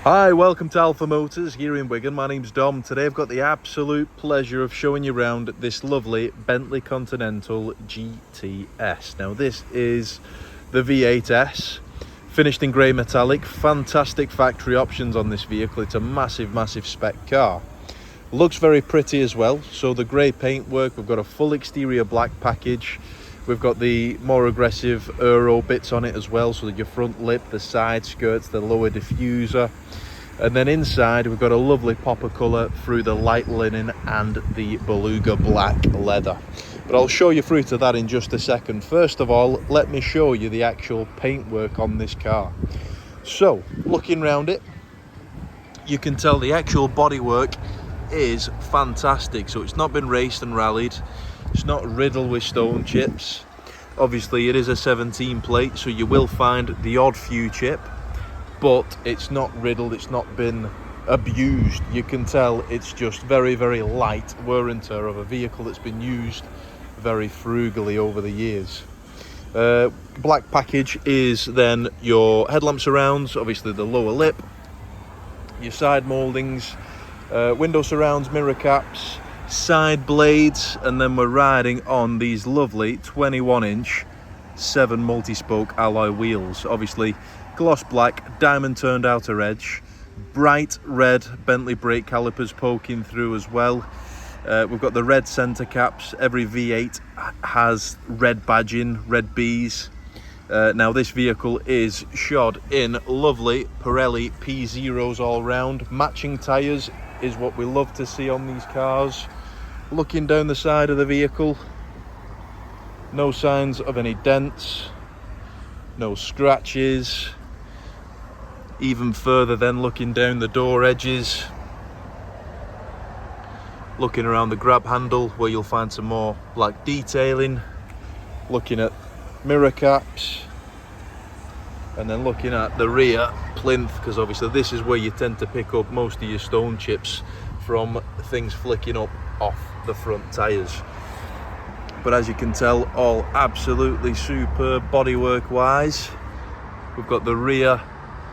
Hi, welcome to Alpha Motors here in Wigan. My name's Dom. Today I've got the absolute pleasure of showing you around this lovely Bentley Continental GTS. Now this is the V8S, finished in grey metallic. Fantastic factory options on this vehicle. It's a massive spec car. Looks very pretty as well. So the grey paintwork, we've got a full exterior black package. We've got the more aggressive aero bits on it as well, so that your front lip, the side skirts, the lower diffuser. And then inside we've got a lovely popper colour through the light linen and the Beluga black leather. But I'll show you through to that in just a second. First of all, let me show you the actual paintwork on this car. So, looking around it, you can tell the actual bodywork is fantastic. So it's not been raced and rallied. It's not riddled with stone chips. Obviously it is a 17 plate, so you will find the odd few chip, but it's not riddled, it's not been abused. You can tell it's just very light wear and tear of a vehicle that's been used very frugally over the years. Black package is then your headlamp surrounds, obviously the lower lip, your side mouldings, window surrounds, mirror caps, side blades, and then we're riding on these lovely 21-inch 7 multi-spoke alloy wheels. Obviously gloss black, diamond turned outer edge, bright red Bentley brake calipers poking through as well. We've got the red centre caps. Every V8 has red badging, red Bs. Now this vehicle is shod in lovely Pirelli P Zeros all round. Matching tyres is what we love to see on these cars. Looking down the side of the vehicle, no signs of any dents, no scratches. Even further then, looking down the door edges, looking around the grab handle where you'll find some more black detailing, looking at mirror caps, and then looking at the rear plinth, because obviously this is where you tend to pick up most of your stone chips from things flicking up off the front tyres. But as you can tell, all absolutely superb bodywork wise. We've got the rear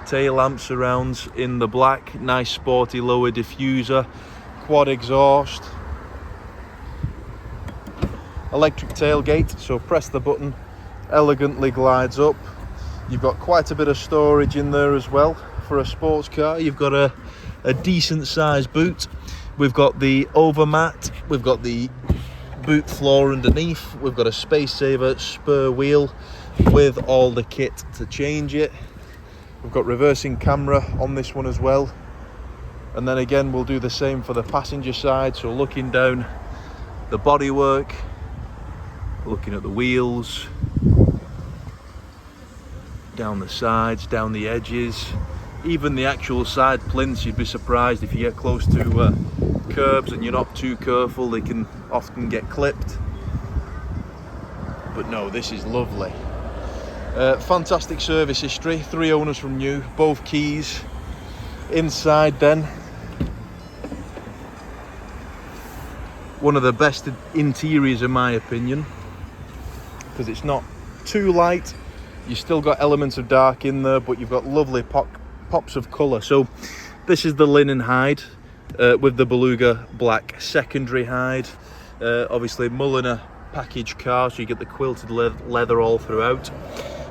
tail lamp surrounds in the black, nice sporty lower diffuser, quad exhaust, electric tailgate, so press the button, elegantly glides up. You've got quite a bit of storage in there as well for a sports car. You've got a decent sized boot. We've got the overmat, we've got the boot floor underneath, we've got a space saver spur wheel with all the kit to change it. We've got reversing camera on this one as well. And then again, we'll do the same for the passenger side. So looking down the bodywork, looking at the wheels, down the sides, down the edges, even the actual side plinths. You'd be surprised if you get close to curbs and you're not too careful, they can often get clipped. But no, this is lovely. Fantastic service history, 3 owners from new, both keys. Inside then, one of the best interiors in my opinion, because it's not too light. You still got elements of dark in there, but you've got lovely pops of colour. So this is the linen hide with the Beluga black secondary hide. Obviously Mulliner package car, so you get the quilted leather all throughout.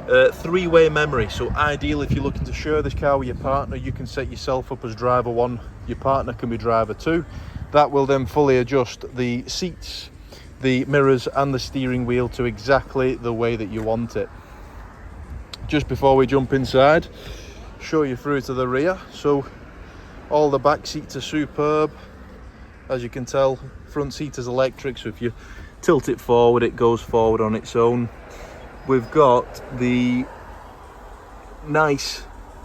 3-way memory, so ideal if you're looking to share this car with your partner. You can set yourself up as driver 1, your partner can be driver 2. That will then fully adjust the seats, the mirrors and the steering wheel to exactly the way that you want it. Just before we jump inside, show you through to the rear. So all the back seats are superb. As you can tell, front seat is electric, so if you tilt it forward, it goes forward on its own. We've got the nice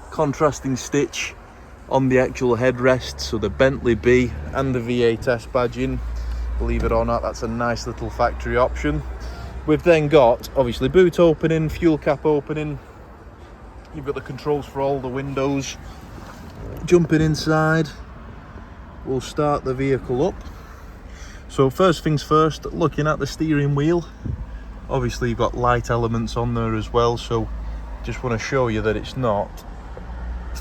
contrasting stitch on the actual headrest, so the Bentley B and the V8S badging. Believe it or not, that's a nice little factory option. We've then got obviously boot opening, fuel cap opening. You've got the controls for all the windows. Jumping inside, we'll start the vehicle up. So first things first, looking at the steering wheel. Obviously you've got light elements on there as well, so just want to show you that it's not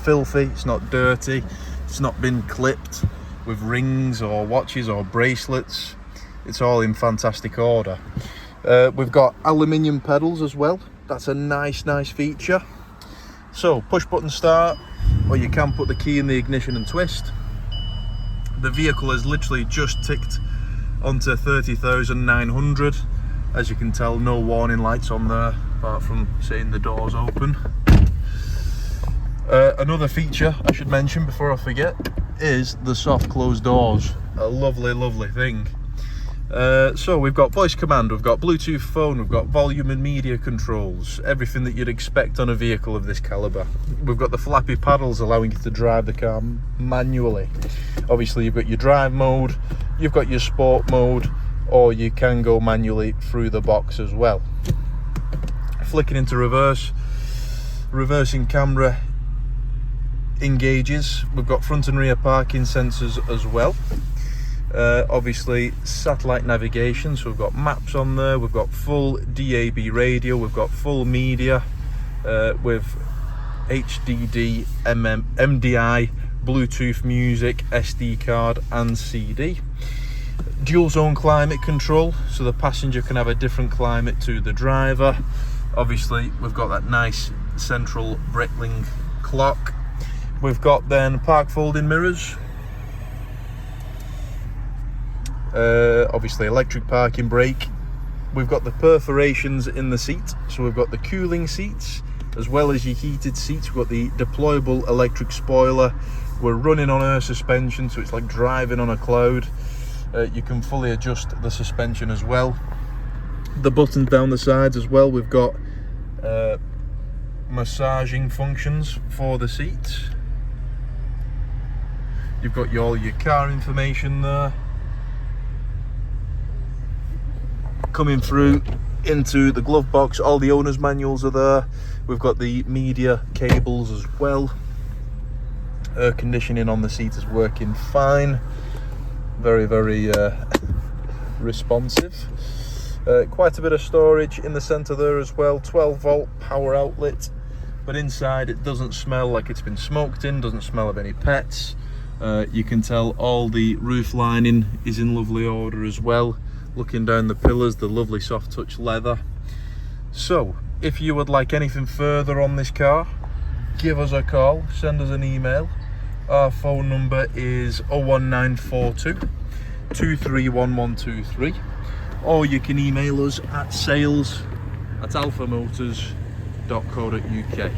filthy, it's not dirty, it's not been clipped with rings or watches or bracelets. It's all in fantastic order. We've got aluminium pedals as well. That's a nice feature. So push button start, or you can put the key in the ignition and twist. The vehicle has literally just ticked onto 30,900. As you can tell, no warning lights on there apart from seeing the doors open. Another feature I should mention before I forget is the soft closed doors. A lovely thing. So we've got voice command, we've got Bluetooth phone, we've got volume and media controls, everything that you'd expect on a vehicle of this caliber. We've got the flappy paddles allowing you to drive the car manually. Obviously you've got your drive mode, you've got your sport mode, or you can go manually through the box as well. Flicking into reverse, reversing camera engages. We've got front and rear parking sensors as well. Obviously satellite navigation, so we've got maps on there, we've got full DAB radio, we've got full media with HDD, MDI, Bluetooth music, SD card and CD. Dual zone climate control, so the passenger can have a different climate to the driver. Obviously we've got that nice central Breitling clock. We've got then park folding mirrors. Obviously electric parking brake. We've got the perforations in the seat, so we've got the cooling seats as well as your heated seats. We've got the deployable electric spoiler. We're running on air suspension, so it's like driving on a cloud. You can fully adjust the suspension as well. The buttons down the sides as well, we've got massaging functions for the seats. You've got all your car information there. Coming through into the glove box, all the owner's manuals are there. We've got the media cables as well. Air conditioning on the seat is working fine. Very responsive. Quite a bit of storage in the center there as well. 12-volt power outlet, but inside it doesn't smell like it's been smoked in, doesn't smell of any pets. You can tell all the roof lining is in lovely order as well. Looking down the pillars, the lovely soft touch leather. So if you would like anything further on this car, give us a call, send us an email. Our phone number is 01942 231123, or you can email us at sales@alphamotors.co.uk.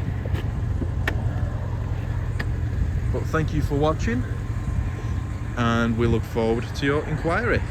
But thank you for watching, and we look forward to your inquiry.